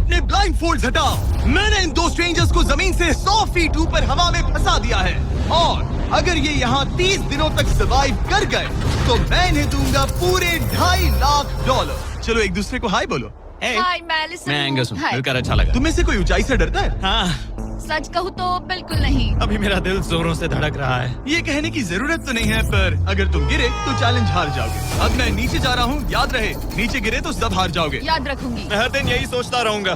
अपने blind folds हटाओ। मैंने इन दो स्ट्रेंजर्स को जमीन से 100 फीट ऊपर हवा में फंसा दिया है और अगर ये यहाँ 30 दिनों तक सर्वाइव कर गए तो मैं इन्हें दूंगा पूरे $2.5 चलो एक दूसरे को हाय बोलो। हाय मैं एलिसन मैं एंगस हूँ, हाय। मिलकर अच्छा लगा। तुम में से कोई ऊंचाई से डरता है? हाँ, सच कहूँ तो बिल्कुल नहीं। अभी मेरा दिल जोरों से धड़क रहा है। ये कहने की जरूरत तो नहीं है, पर अगर तुम गिरे तो चैलेंज हार जाओगे। अब मैं नीचे जा रहा हूँ, याद रहे नीचे गिरे तो सब हार जाओगे। याद रखूंगी। मैं हर दिन यही सोचता रहूंगा।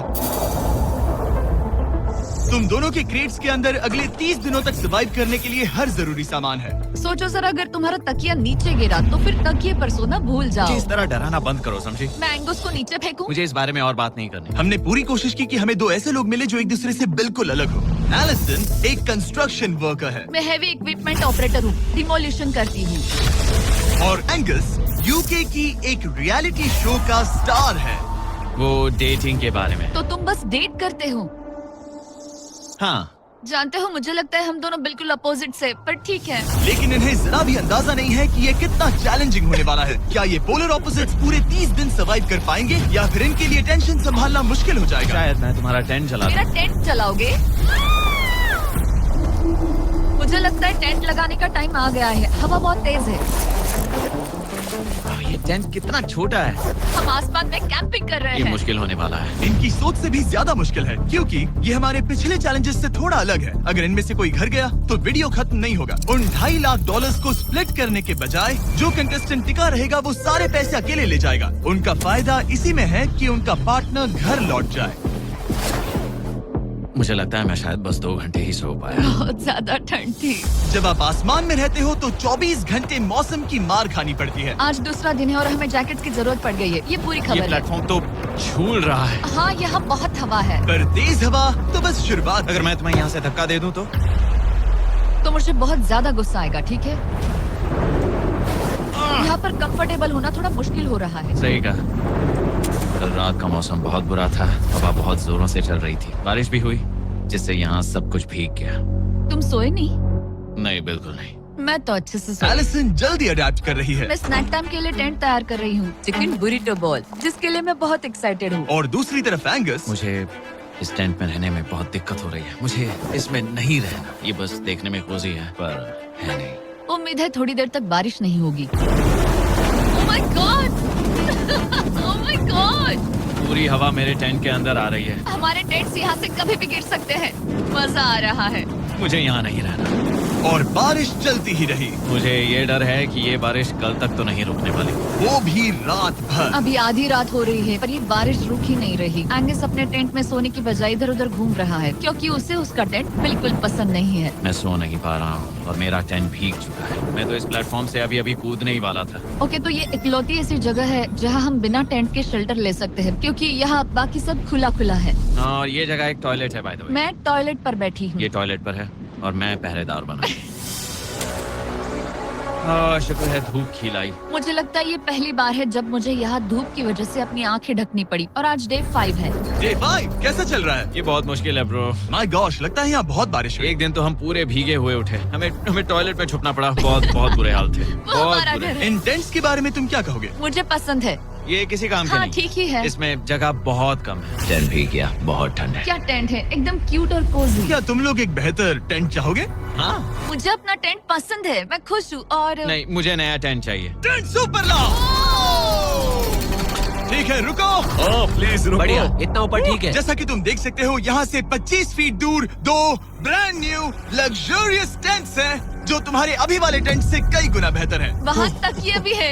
तुम दोनों के क्रेट्स के अंदर अगले 30 दिनों तक सर्वाइव करने के लिए हर जरूरी सामान है। सोचो सर, अगर तुम्हारा तकिया नीचे गिरा तो फिर तकिए पर सोना भूल जाओ। मुझे इस तरह डराना बंद करो, समझी? मैं एंगस को नीचे फेंकूं? मुझे इस बारे में और बात नहीं करनी। हमने पूरी कोशिश की कि हमें दो ऐसे लोग मिले जो एक दूसरे से बिल्कुल अलग हो। एलिसन एक कंस्ट्रक्शन वर्कर है मैं हेवी इक्विपमेंट ऑपरेटर हूँ, डिमोलिशन करती हूँ। और एंगस यूके की एक रियलिटी शो का स्टार है। वो डेटिंग के बारे में। तो तुम बस डेट करते हो? हाँ, जानते हो, मुझे लगता है हम दोनों बिल्कुल अपोजिट से, पर ठीक है। लेकिन इन्हें जरा भी अंदाजा नहीं है कि ये कितना चैलेंजिंग होने वाला है। क्या ये पोलर ऑपोजिट्स पूरे 30 दिन सर्वाइव कर पाएंगे या फिर इनके लिए टेंशन संभालना मुश्किल हो जाएगा? शायद मैं तुम्हारा टेंट चला मेरा दूं। टेंट चलाओगे? मुझे लगता है टेंट लगाने का टाइम आ गया है। हवा बहुत तेज है। ये टेंट कितना छोटा है। हम आसमान में कैंपिंग कर रहे ये हैं। मुश्किल होने वाला है। इनकी सोच से भी ज्यादा मुश्किल है क्योंकि ये हमारे पिछले चैलेंजेस से थोड़ा अलग है। अगर इनमें से कोई घर गया तो वीडियो खत्म नहीं होगा। उन $2.5 को स्प्लिट करने के बजाय जो कंटेस्टेंट टिका रहेगा वो सारे पैसे अकेले ले जाएगा। उनका फायदा इसी में है कि उनका पार्टनर घर लौट जाए। मुझे लगता है मैं शायद बस 2 घंटे ही सो पाया। बहुत ज्यादा ठंड थी। जब आप आसमान में रहते हो तो 24 घंटे मौसम की मार खानी पड़ती है। आज दूसरा दिन है और हमें जैकेट की जरूरत पड़ गई है। ये पूरी ये खबर है। प्लेटफॉर्म तो झूल रहा है। हाँ, यहाँ बहुत हवा है। पर तेज हवा तो बस शुरुआत। अगर मैं तुम्हें यहाँ से धक्का दे दूं तो मुझे बहुत ज्यादा गुस्सा आएगा, ठीक है? यहाँ पर कंफर्टेबल होना थोड़ा मुश्किल हो रहा है। सही कहा। कल रात का मौसम बहुत बुरा था। हवा बहुत जोरों से चल रही थी। बारिश भी हुई जिससे यहाँ सब कुछ भीग गया। तुम सोए नहीं? नहीं, बिल्कुल नहीं। मैं तो अच्छे से सोई। एलिसन जल्दी अडेप्ट कर रही है मैं स्नैक टाइम के लिए टेंट तैयार कर रही हूँ, चिकन बुरिटो बॉल, जिसके लिए मैं बहुत एक्साइटेड हूँ। और दूसरी तरफ एंगस मुझे इस टेंट में रहने में बहुत दिक्कत हो रही है। मुझे इसमें नहीं रहना। ये बस देखने में कोजी है पर है नहीं। उम्मीद है थोड़ी देर तक बारिश नहीं होगी। Oh my God! Oh my God! पूरी हवा मेरे टेंट के अंदर आ रही है। हमारे टेंट्स यहाँ से कभी भी गिर सकते हैं। मजा आ रहा है। मुझे यहाँ नहीं रहना। और बारिश चलती ही रही, मुझे ये डर है कि ये बारिश कल तक तो नहीं रुकने वाली। वो भी रात भर। अभी आधी रात हो रही है पर ये बारिश रुक ही नहीं रही। एंगस अपने टेंट में सोने की बजाय इधर उधर घूम रहा है क्योंकि उसे उसका टेंट बिल्कुल पसंद नहीं है। मैं सो नहीं पा रहा हूँ और मेरा टेंट भीग चुका है। मैं तो इस प्लेटफॉर्म से अभी कूदने ही वाला था। ओके, तो ये इकलौती ऐसी जगह है जहाँ हम बिना टेंट के शेल्टर ले सकते हैं क्योंकि यहाँ बाकी सब खुला खुला है। और ये जगह एक टॉयलेट है बाय द वे। मैं टॉयलेट पर बैठी हूँ। ये टॉयलेट पर है और मैं पहरेदार बना। शुक्र है धूप खिलाई। मुझे लगता है ये पहली बार है जब मुझे यहाँ धूप की वजह से अपनी आंखें ढकनी पड़ी। और आज डे 5 है। डे 5 कैसा चल रहा है? ये बहुत मुश्किल है ब्रो। माय गॉश, लगता है यहाँ बहुत बारिश हुई। एक दिन तो हम पूरे भीगे हुए उठे। हमें टॉयलेट में छुपना पड़ा। बहुत बुरे हाल थे। वो हमारा बहुत घर बुरे। है। इन टेंट्स के बारे में तुम क्या कहोगे? मुझे पसंद है। ये किसी काम का हाँ, नहीं। ठीक ही है। इसमें जगह बहुत कम है। टेंट भीग गया। बहुत ठंड है। क्या टेंट है, एकदम क्यूट और कोजी। क्या तुम लोग एक बेहतर टेंट चाहोगे? हाँ। मुझे अपना टेंट पसंद है, मैं खुश हूँ। और नहीं, मुझे नया टेंट चाहिए। टेंट सुपर लाओ। ठीक है, रुको। ओह प्लीज रुको। बढ़िया, इतना ऊपर ठीक है। जैसा कि तुम देख सकते हो यहाँ से 25 फीट दूर 2 ब्रांड न्यू लग्जरियस टेंट्स हैं जो तुम्हारे अभी वाले टेंट से कई गुना बेहतर है। वहाँ तक ये भी है।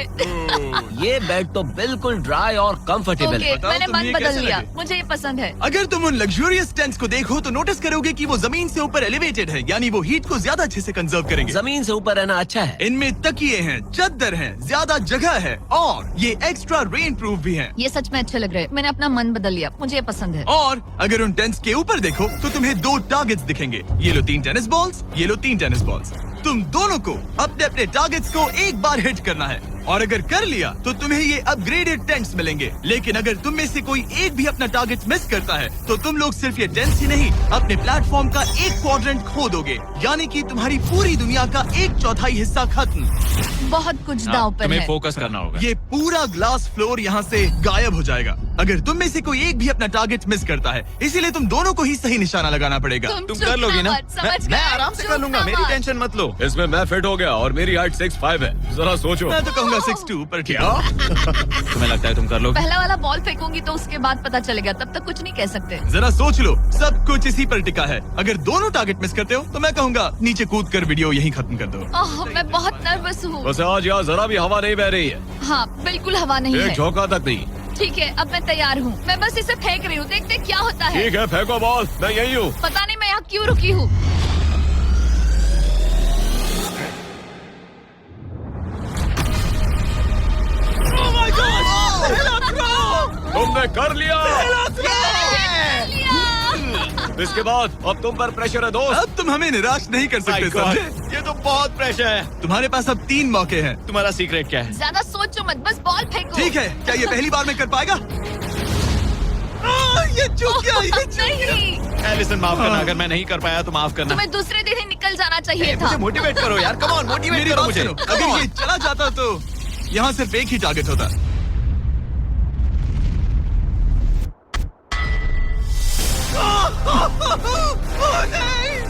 ये बेड तो बिल्कुल ड्राई और कंफर्टेबल ओके, है। बताओ मैंने तुम्हें मन ये बदल कैसे लिया। लगे? मुझे ये पसंद है। अगर तुम उन लग्जरियस टेंट्स को देखो तो नोटिस करोगे कि वो जमीन से ऊपर एलिवेटेड है, यानी वो हीट को ज्यादा अच्छे से कंजर्व करेंगे। जमीन से ऊपर रहना अच्छा है। इनमें तकिए हैं, चद्दर हैं, ज्यादा जगह है और ये एक्स्ट्रा रेन प्रूफ भी हैं। ये सच में अच्छे लग रहे हैं। मैंने अपना मन बदल लिया, मुझे ये पसंद है। और अगर उन टेंट्स के ऊपर देखो तो तुम्हें 2 टारगेट्स दिखेंगे। ये लो 3 टेनिस बॉल्स, ये लो 3 टेनिस बॉल्स। तुम दोनों को अपने अपने टारगेट्स को एक बार हिट करना है और अगर कर लिया तो तुम्हें ये अपग्रेडेड टेंट्स मिलेंगे। लेकिन अगर तुम में से कोई एक भी अपना टारगेट मिस करता है तो तुम लोग सिर्फ ये टेंट्स ही नहीं अपने प्लेटफॉर्म का एक क्वाड्रेंट खो दोगे, यानी कि तुम्हारी पूरी दुनिया का 1/4 हिस्सा खत्म। बहुत कुछ दांव पर तुम्हें है। फोकस करना होगा। ये पूरा ग्लास फ्लोर यहाँ से गायब हो जाएगा अगर तुम में से कोई एक भी अपना टारगेट मिस करता है, इसीलिए तुम दोनों को ही सही निशाना लगाना पड़ेगा। तुम चुप कर लोगी ना? मत, समझ मैं गए? आराम से चुप कर लूंगा, ना मेरी मत। टेंशन मत लो। इसमें मैं फिट हो गया और मेरी हाइट 6'5" है। जरा सोचो। मैं तो कहूँगा 6'2", पर क्या? तुम्हें लगता है तुम कर लोगे? पहला वाला बॉल फेंकूंगी तो उसके बाद पता चलेगा, तब तक कुछ नहीं कह सकते। जरा सोच लो, सब कुछ इसी पर टिका है। अगर दोनों टारगेट मिस करते हो तो मैं कहूँगा नीचे कूद कर वीडियो यहीं खत्म कर दो। ओह, मैं बहुत नर्वस हूँ। बस आज यहाँ जरा भी हवा नहीं बह रही है, हाँ, बिल्कुल हवा नहीं एक है। झोंका तक नहीं। ठीक है, अब मैं तैयार हूँ। मैं बस इसे फेंक रही हूँ, देखते क्या होता है। ठीक है, फेंको बॉल, मैं यही हूँ। पता नहीं मैं यहाँ क्यों रुकी हूँ। तुमने कर लिया। इसके बाद अब तुम पर प्रेशर है दोस्त। अब तुम हमें निराश नहीं कर सकते, समझे? ये तो बहुत प्रेशर है। तुम्हारे पास अब 3 मौके हैं। तुम्हारा सीक्रेट क्या है? ज्यादा सोचो मत, बस बॉल फेंको। ठीक है, क्या ये पहली बार में कर पाएगा? ये चूक गया, ये चूक गया। नहीं, एलिसन माफ करना, अगर मैं नहीं कर पाया तो माफ करना। तुम्हें दूसरे दिन ही निकल जाना चाहिए था। मुझे मोटिवेट करो यार, कम ऑन मोटिवेट मेरी करो बात मुझे। सुनो, अगर ये चला जाता तो यहाँ सिर्फ एक ही टारगेट होता।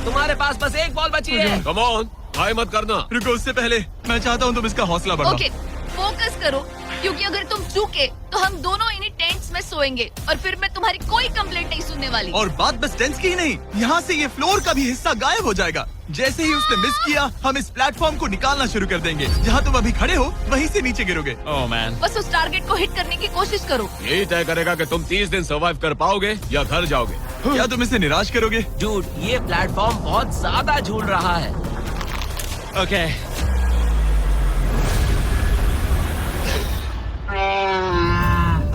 तुम्हारे पास बस एक बॉल बची है। कम ऑन, हाई मत करना। रुको, उससे पहले मैं चाहता हूँ तुम इसका हौसला बढ़ाओ। ओके, फोकस करो, क्योंकि अगर तुम चूके तो हम दोनों इन्हीं टेंट्स में सोएंगे और फिर मैं तुम्हारी कोई कंप्लेंट नहीं सुनने वाली। और बात बस टेंस की ही नहीं, यहाँ से ये फ्लोर का भी हिस्सा गायब हो जाएगा। जैसे ही उसने मिस किया, हम इस प्लेटफॉर्म को निकालना शुरू कर देंगे। जहाँ तुम अभी खड़े हो, वहीं से नीचे गिरोगे। ओह मैन, बस उस टारगेट को हिट करने की कोशिश करो। यही तय करेगा कि तुम 30 दिन सर्वाइव कर पाओगे या घर जाओगे। क्या तुम इसे निराश करोगे? झूठ, ये प्लेटफॉर्म बहुत ज्यादा झूल रहा है। ओके।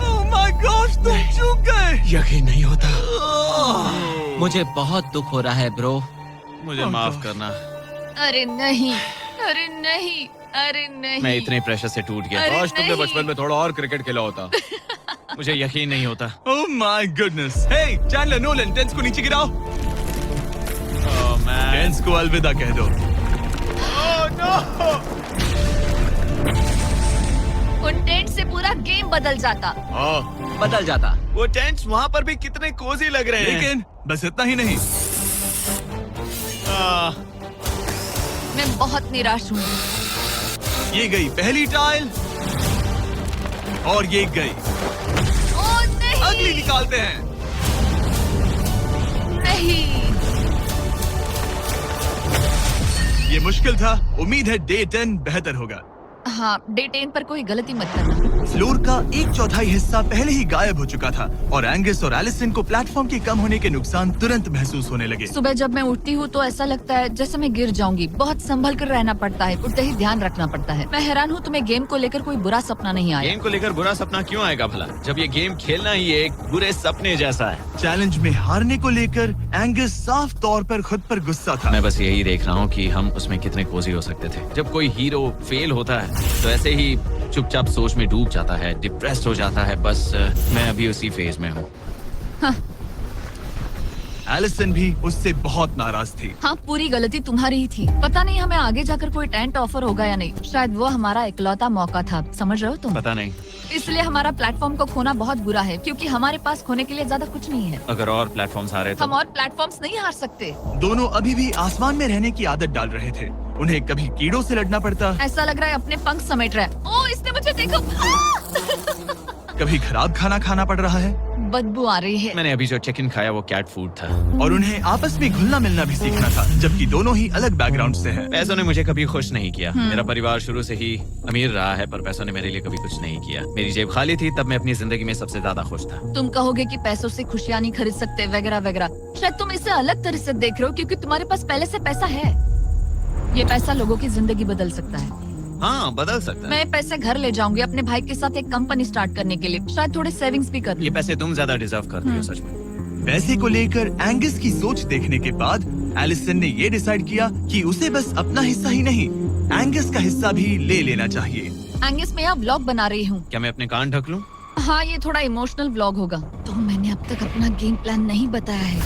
ओह माय गॉड, तुम चूक गए। यकीन नहीं होता। मुझे बहुत दुख हो रहा है ब्रो। मुझे माफ करना, अरे नहीं, अरे नहीं, अरे नहीं। मैं इतने प्रेशर से टूट गया। अरे काश तुमने नहीं। बचपन में थोड़ा और क्रिकेट खेला होता। मुझे यकीन नहीं होता। Oh my goodness. Hey Chandler, Nolan, टेंस को नीचे गिराओ। ओह मैन, टेंस को अलविदा कह दो। उन टेंट से पूरा गेम बदल जाता। हाँ, बदल जाता। वो टेंट्स वहाँ पर भी कितने कोजी लग रहे हैं। लेकिन बस इतना ही नहीं, मैं बहुत निराश हूँ। ये गई पहली टाइल और ये गई ओह नहीं, अगली। निकालते हैं। नहीं। ये मुश्किल था, उम्मीद है डे 10 बेहतर होगा। हाँ, डे 10 पर कोई गलती मत करना। फ्लोर का 1/4 हिस्सा पहले ही गायब हो चुका था और एंगस और एलिसन को प्लेटफॉर्म के कम होने के नुकसान तुरंत महसूस होने लगे। सुबह जब मैं उठती हूँ तो ऐसा लगता है जैसे मैं गिर जाऊंगी। बहुत संभल कर रहना पड़ता है, उठते ही ध्यान रखना पड़ता है। मैं हैरान हूँ तुम्हें गेम को लेकर कोई बुरा सपना नहीं आया। गेम को लेकर बुरा सपना क्यों आएगा भला, जब ये गेम खेलना ही एक बुरे सपने जैसा है। चैलेंज में हारने को लेकर एंगस साफ तौर पर खुद पर गुस्सा था। मैं बस यही देख रहा हूँ कि हम उसमें कितने कोजी हो सकते थे। जब कोई हीरो फेल होता है तो ऐसे ही चुपचाप सोच में डूब जाता है, डिप्रेस्ड हो जाता है। बस मैं अभी उसी फेज में हूँ। एलिसन भी उससे बहुत नाराज थी। हाँ, पूरी गलती तुम्हारी ही थी। पता नहीं हमें आगे जाकर कोई टेंट ऑफर होगा या नहीं। शायद वो हमारा इकलौता मौका था, समझ रहे हो तुम? पता नहीं, इसलिए हमारा प्लेटफॉर्म को खोना बहुत बुरा है, क्योंकि हमारे पास खोने के लिए ज्यादा कुछ नहीं है। अगर और प्लेटफॉर्म्स आ रहे हम तो। और प्लेटफॉर्म्स नहीं हार सकते। दोनों अभी भी आसमान में रहने की आदत डाल रहे थे। उन्हें कभी कीड़ों से लड़ना पड़ता, ऐसा लग रहा है अपने पंख समेट रहा है। ओह, इसने मुझे देखो। कभी खराब खाना खाना पड़ रहा है बदबू आ रही है। मैंने अभी जो चिकन खाया वो कैट फूड था। और उन्हें आपस में घुलना मिलना भी सीखना था, जबकि दोनों ही अलग बैकग्राउंड से हैं। पैसों ने मुझे कभी खुश नहीं किया। मेरा परिवार शुरू से ही अमीर रहा है, पर पैसों ने मेरे लिए कभी कुछ नहीं किया। मेरी जेब खाली थी तब मैं अपनी जिंदगी में सबसे ज्यादा खुश था। तुम कहोगे कि पैसों से खुशियां नहीं खरीद सकते वगैरह वगैरह। शायद तुम इसे अलग तरह से देख रहे हो, क्योंकि तुम्हारे पास पहले से पैसा है। ये पैसा लोगों की जिंदगी बदल सकता है। हाँ, बदल सकता है। मैं पैसे घर ले जाऊंगी अपने भाई के साथ एक कंपनी स्टार्ट करने के लिए। शायद थोड़े सेविंग्स भी कर ये लूं। पैसे तुम ज्यादा डिजर्व करती हो सच में। पैसे को लेकर एंगस की सोच देखने के बाद एलिसन ने ये डिसाइड किया कि उसे बस अपना हिस्सा ही नहीं, एंगस का हिस्सा भी ले लेना चाहिए। एंगस, मैं यहाँ व्लॉग बना रही हूँ। क्या मैं अपने कान ढक लूं? हाँ, ये थोड़ा इमोशनल व्लॉग होगा। तो मैंने अब तक अपना गेम प्लान नहीं बताया है।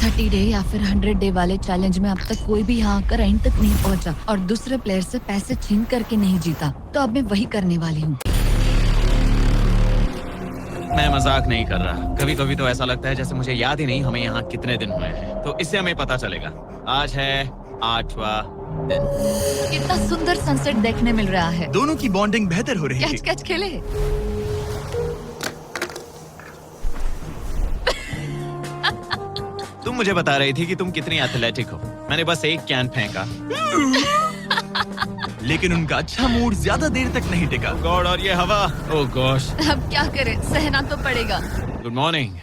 30 डे या फिर 100 डे वाले चैलेंज में अब तक कोई भी यहाँ आकर एंड तक नहीं पहुँचा और दूसरे प्लेयर से पैसे छीन करके नहीं जीता, तो अब मैं वही करने वाली हूँ। मैं मजाक नहीं कर रहा। कभी कभी तो ऐसा लगता है जैसे मुझे याद ही नहीं हमें यहाँ कितने दिन हुए हैं। तो इससे हमें पता चलेगा। आज है 8वां दिन। कितना सुंदर सनसेट देखने मिल रहा है। दोनों की बॉन्डिंग बेहतर हो रही कैच थी। कैच खेले। तुम मुझे बता रही थी कि तुम कितनी एथलेटिक हो। मैंने बस एक कैन फेंका। लेकिन उनका अच्छा मूड ज्यादा देर तक नहीं टिका। गॉड, और ये हवा। ओह गॉश। अब क्या करें, सहना तो पड़ेगा। Good morning.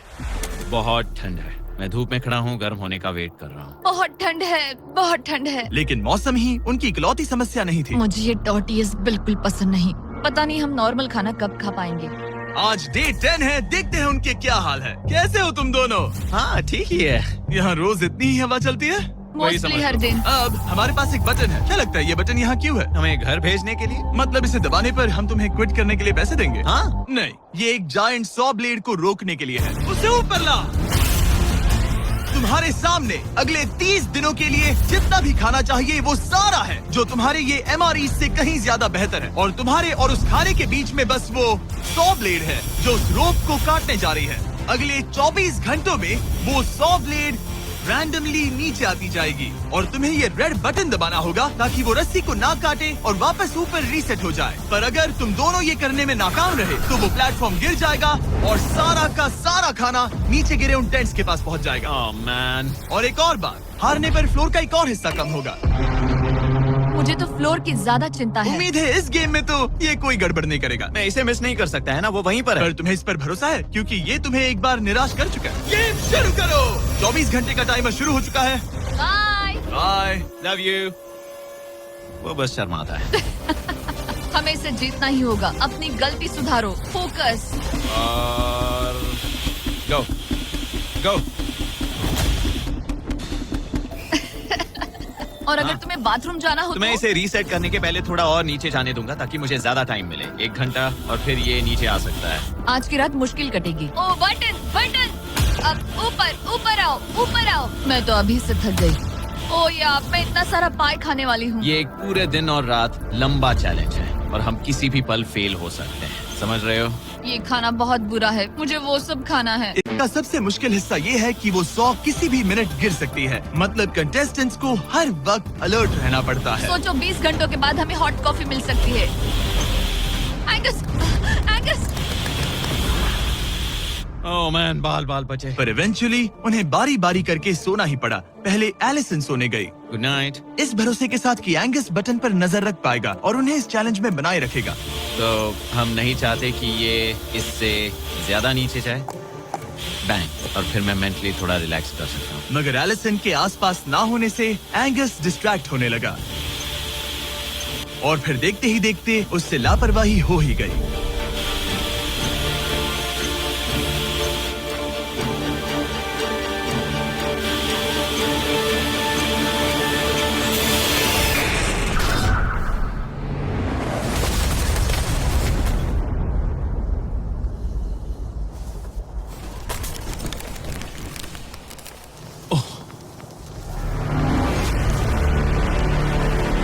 बहुत ठंड है। मैं धूप में खड़ा हूँ, गर्म होने का वेट कर रहा हूँ। बहुत ठंड है, बहुत ठंड है। लेकिन मौसम ही उनकी इकलौती समस्या नहीं थी। मुझे ये टॉर्टियस बिल्कुल पसंद नहीं। पता नहीं हम नॉर्मल खाना कब खा पाएंगे। आज डे 10 है, देखते हैं उनके क्या हाल है। कैसे हो तुम दोनों? हाँ ठीक ही है। यहाँ रोज इतनी ही हवा चलती है? वही समझ मोस्टली हर लो। दिन। अब हमारे पास एक बटन है। क्या लगता है ये बटन यहाँ क्यों है? हमें घर भेजने के लिए? मतलब इसे दबाने पर हम तुम्हें क्विट करने के लिए पैसे देंगे? हाँ। नहीं, ये एक जायंट सॉ ब्लेड को रोकने के लिए है। उसे ऊपर ला। तुम्हारे सामने अगले 30 दिनों के लिए जितना भी खाना चाहिए वो सारा है, जो तुम्हारे ये MRE से कहीं ज्यादा बेहतर है। और तुम्हारे और उस खाने के बीच में बस वो सॉ ब्लेड है जो उस रोप को काटने जा रही है। अगले 24 घंटों में वो सॉ ब्लेड रैंडमली नीचे आती जाएगी और तुम्हें ये रेड बटन दबाना होगा ताकि वो रस्सी को ना काटे और वापस ऊपर रीसेट हो जाए। पर अगर तुम दोनों ये करने में नाकाम रहे तो वो प्लेटफॉर्म गिर जाएगा और सारा का सारा खाना नीचे गिरे उन टेंट्स के पास पहुंच जाएगा। Oh man. और एक और बात, हारने पर फ्लोर का एक और हिस्सा कम होगा। मुझे तो फ्लोर की ज्यादा चिंता है। उम्मीद है इस गेम में तो ये कोई गड़बड़ नहीं करेगा। मैं इसे मिस नहीं कर सकता है ना, वो वहीं पर है। पर तुम्हें इस पर भरोसा है क्योंकि ये तुम्हें एक बार निराश कर चुका है। गेम शुरू करो। 24 घंटे का टाइमर शुरू हो चुका है। बाय। बाय। Love you. वो बस शर्माता है। हमें इसे जीतना ही होगा। अपनी गलती सुधारो। फोकस। और गो गो। और अगर हाँ। तुम्हें बाथरूम जाना हो तो मैं इसे रीसेट करने के पहले थोड़ा और नीचे जाने दूंगा ताकि मुझे ज्यादा टाइम मिले। 1 घंटा और फिर ये नीचे आ सकता है। आज की रात मुश्किल कटेगी। ओ बटन बटन। अब ऊपर ऊपर आओ, ऊपर आओ। मैं तो अभी से थक गई। ओ यार, मैं इतना सारा पाई खाने वाली हूँ। ये एक पूरे दिन और रात लंबा चैलेंज है और हम किसी भी पल फेल हो सकते हैं। समझ रहे हो? ये खाना बहुत बुरा है। मुझे वो सब खाना है। इसका सबसे मुश्किल हिस्सा ये है कि वो 100 किसी भी मिनट गिर सकती है। मतलब कंटेस्टेंट्स को हर वक्त अलर्ट रहना पड़ता है। सोचो 20 घंटों के बाद हमें हॉट कॉफी मिल सकती है। Angus, Angus. ओह मैन, बाल बाल बचे। पर इवेंचुअली उन्हें बारी बारी करके सोना ही पड़ा। पहले एलिसन सोने गई, गुड नाइट। इस भरोसे के साथ कि एंगस बटन पर नजर रख पाएगा और उन्हें इस चैलेंज में बनाए रखेगा। तो हम नहीं चाहते कि ये इससे ज्यादा नीचे जाए। बैंग। और फिर मैं मेंटली थोड़ा रिलैक्स कर सकता हूँ। मगर एलिसन के आसपास ना होने से एंगस डिस्ट्रैक्ट होने लगा और फिर देखते ही देखते उससे लापरवाही हो ही गई।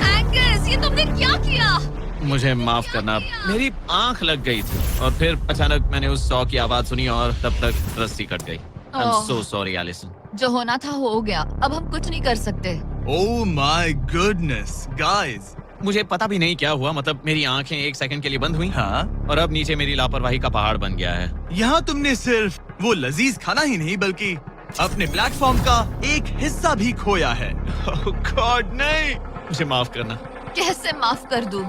एंगस, ये तुमने क्या किया? मुझे माफ करना, मेरी आंख लग गई थी और फिर अचानक मैंने उस 100 की आवाज सुनी और तब तक रस्सी कट गई। I'm oh. so sorry, Alison. जो होना था हो गया। अब हम कुछ नहीं कर सकते। ओह माय गुडनेस गाइस। मुझे पता भी नहीं क्या हुआ। मतलब मेरी आंखें 1 सेकंड के लिए बंद हुई हाँ, और अब नीचे मेरी लापरवाही का पहाड़ बन गया है। यहाँ तुमने सिर्फ वो लजीज खाना ही नहीं बल्कि अपने प्लेटफॉर्म का एक हिस्सा भी खोया है। Oh God, नहीं। मुझे माफ करना। कैसे माफ कर दूं?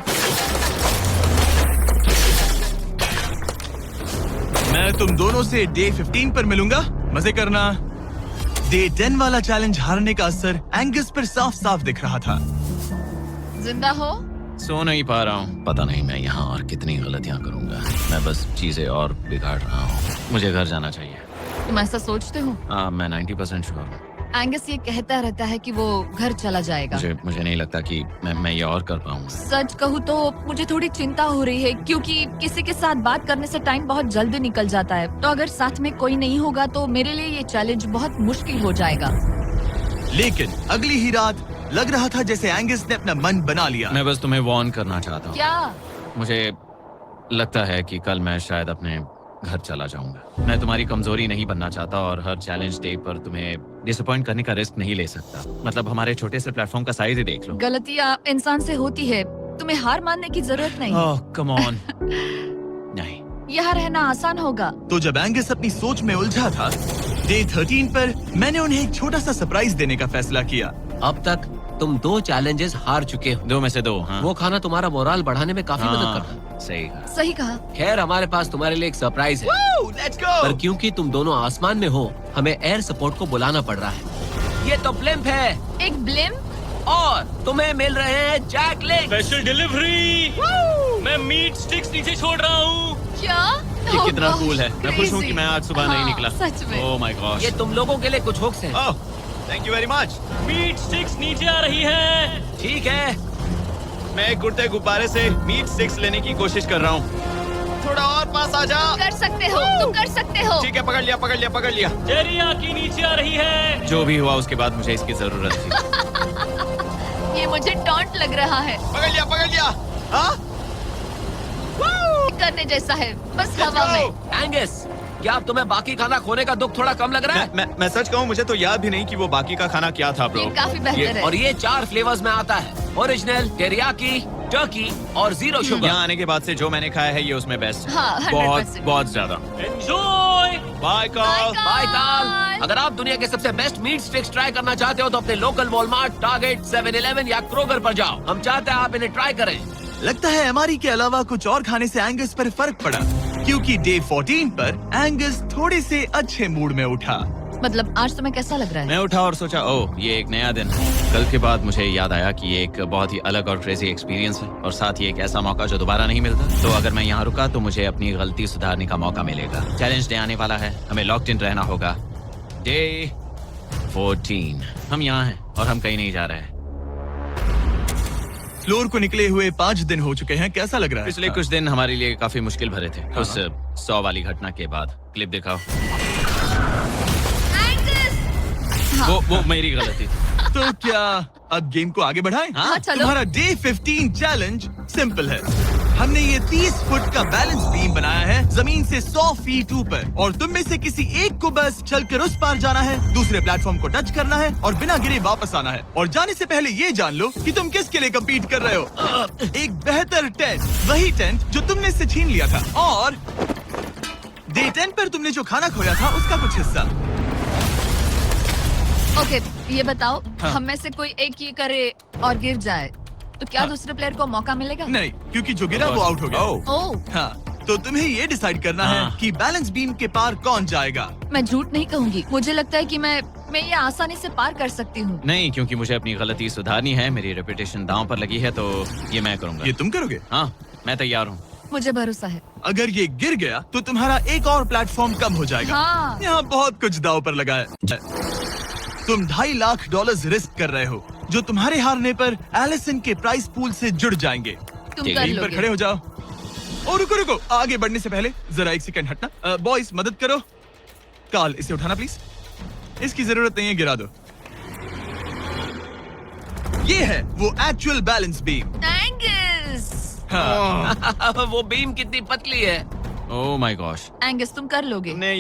मैं तुम दोनों से डे 15 पर मिलूंगा। मजे करना। डे 10 वाला चैलेंज हारने का असर एंगस पर साफ साफ दिख रहा था। जिंदा हो? सो नहीं पा रहा हूँ। पता नहीं मैं यहाँ और कितनी गलतियाँ करूँगा। मैं बस चीजें और बिगाड़ रहा हूँ। मुझे घर जाना चाहिए। तुम ऐसा सोचते हो? हाँ, मैं 90% श्योर हूँ। एंगस ये कहता रहता है कि वो घर चला जाएगा। मुझे नहीं लगता कि मैं ये और कर पाऊंगा। सच कहूँ तो मुझे थोड़ी चिंता हो रही है, क्योंकि किसी के साथ बात करने से टाइम बहुत जल्दी निकल जाता है। तो अगर साथ में कोई नहीं होगा तो मेरे लिए ये चैलेंज बहुत मुश्किल हो जाएगा। लेकिन अगली ही रात लग रहा था जैसे एंगस ने अपना मन बना लिया। मैं बस तुम्हें वार्न करना चाहता हूँ। क्या? मुझे लगता है कि कल मैं शायद अपने घर चला जाऊंगा। मैं तुम्हारी कमजोरी नहीं बनना चाहता और हर चैलेंज डे पर तुम्हें डिसअपॉइंट करने का रिस्क नहीं ले सकता। मतलब हमारे छोटे से प्लेटफॉर्म का साइज ही देख लो। गलतियाँ इंसान से होती है, तुम्हें हार मानने की जरूरत नहीं। ओह कम ऑन। नहीं, यहाँ रहना आसान होगा। तो जब एंगस अपनी सोच में उलझा था, डे 13 पर मैंने उन्हें एक छोटा सा सरप्राइज देने का फैसला किया। अब तक तुम 2 चैलेंजेस हार चुके हो। 2 में से 2। हाँ। वो खाना तुम्हारा मोराल बढ़ाने में काफी मदद हाँ, करता है। सही कहा। सही कहा। खैर हमारे पास तुम्हारे लिए एक सरप्राइज है, लेट्स गो। पर क्योंकि तुम दोनों आसमान में हो, हमें एयर सपोर्ट को बुलाना पड़ रहा है। ये तो ब्लिम्प है एक ब्लिम? और तुम्हें मिल रहे हैं जैक लिंक। Special delivery. मैं मीट स्टिक्स नीचे छोड़ रहा हूँ। क्या? ये कितना Oh, कूल है। मैं खुश हूँ कि मैं आज सुबह नहीं हाँ, निकला। सच में। Oh my god. ये तुम लोगों के लिए कुछ हुक्स हैं। Oh, thank you very much. Meat sticks नीचे आ रही है। ठीक है, मैं एक उड़ते गुब्बारे से मीट स्टिक्स लेने की कोशिश कर रहा हूँ। थोड़ा और पास आ जा। कर सकते हो, तुम कर सकते हो। ठीक है, पकड़ लिया, पकड़ लिया, पकड़ लिया। टेरियाकी नीचे आ रही है। जो भी हुआ उसके बाद मुझे इसकी जरूरत थी। ये मुझे टॉन्ट लग रहा है। पकड़ लिया, पकड़ लिया। हाँ? करने जैसा है, बस हवा में। एंगस, क्या अब तुम्हें बाकी खाना खोने का दुख थोड़ा कम लग रहा है? मैं सच कहूँ, मुझे तो याद भी नहीं कि वो बाकी का खाना क्या था ब्रो। ये काफी बेहतर है। और ये 4 फ्लेवर्स में आता है, ओरिजिनल, टेरियाकी, टर्की और 0 शुगर। यहाँ आने के बाद से जो मैंने खाया है ये उसमें बेस्ट है। हाँ, 100%। बहुत बहुत ज्यादा। एंजॉय। Bye call. बाय काल। अगर आप दुनिया के सबसे बेस्ट मीट स्टिक्स ट्राई करना चाहते हो तो अपने लोकल वॉलमार्ट, टारगेट, 7-Eleven या क्रोगर पर जाओ। हम चाहते हैं आप इन्हें ट्राई करें। लगता है एमआरई के अलावा कुछ और खाने से एंगस पर फर्क पड़ा, क्योंकि डे 14 पर एंगस थोड़े से अच्छे मूड में उठा। मतलब आज तुम्हें कैसा लग रहा है? मैं उठा और सोचा ओह ये एक नया दिन है। कल के बाद मुझे याद आया कि ये एक बहुत ही अलग और क्रेजी एक्सपीरियंस है और साथ ही एक ऐसा मौका जो दोबारा नहीं मिलता। तो अगर मैं यहाँ रुका तो मुझे अपनी गलती सुधारने का मौका मिलेगा। चैलेंज डे आने वाला है, हमें लॉक्ड इन रहना होगा। डे 14 हम यहाँ हैं और हम कहीं नहीं जा रहे हैं। फ्लोर को निकले हुए 5 दिन हो चुके हैं, कैसा लग रहा है? पिछले कुछ दिन हमारे लिए काफी मुश्किल भरे थे। उस 100 वाली घटना के बाद। क्लिप दिखाओ। वो मेरी गलती थी। तो क्या अब गेम को आगे बढ़ाएं? हाँ, चलो। तुम्हारा डे 15 चैलेंज सिंपल है। हमने ये 30 फुट का बैलेंस बीम बनाया है जमीन से 100 फीट ऊपर, और तुम में से किसी एक को बस चलकर उस पार जाना है, दूसरे प्लेटफॉर्म को टच करना है और बिना गिरे वापस आना है। और जाने से पहले ये जान लो कि तुम किसके लिए कम्पीट कर रहे हो। एक बेहतर टेंट, वही टेंट जो तुमने इससे छीन लिया था, और डे 10 पर तुमने जो खाना खोया था उसका कुछ हिस्सा। ओके, ये बताओ, हाँ। हम में से कोई एक ये करे और गिर जाए तो क्या हाँ। दूसरे प्लेयर को मौका मिलेगा? नहीं, क्योंकि जो गिरा वो आउट हो गया। ओह, हाँ, तो तुम्हें ये डिसाइड करना है हाँ। कि बैलेंस बीम के पार कौन जाएगा। मैं झूठ नहीं कहूंगी, मुझे लगता है कि मैं ये आसानी से पार कर सकती हूँ। नहीं, क्योंकि मुझे अपनी गलती सुधारनी है। मेरी रेपुटेशन दांव पर लगी है, तो ये मैं करूंगा। ये तुम करोगे? हाँ, मैं तैयार हूँ। मुझे भरोसा है। अगर ये गिर गया तो तुम्हारा एक और प्लेटफॉर्म कम हो जाएगा। हाँ। यहाँ बहुत कुछ दाव पर लगा है। तुम $2.5 लाख रिस्क कर रहे हो, जो तुम्हारे हारने पर एलिसन के प्राइस पूल से जुड़ जाएंगे। तुम ठीक कर है, यहीं पर लोगे। खड़े हो जाओ। और रुको रुको, आगे बढ़ने से पहले जरा 1 सेकंड हटना। बॉयज मदद करो। कार्ल, इसे उठाना प्लीज। इसकी जरूरत नहीं है, गिरा दो। ये है वो एक्चुअल बैलेंस बीम। एंगस, हाँ। वो बीम कितनी पतली है। Oh my gosh. एंगस तुम कर लोगे। तुमने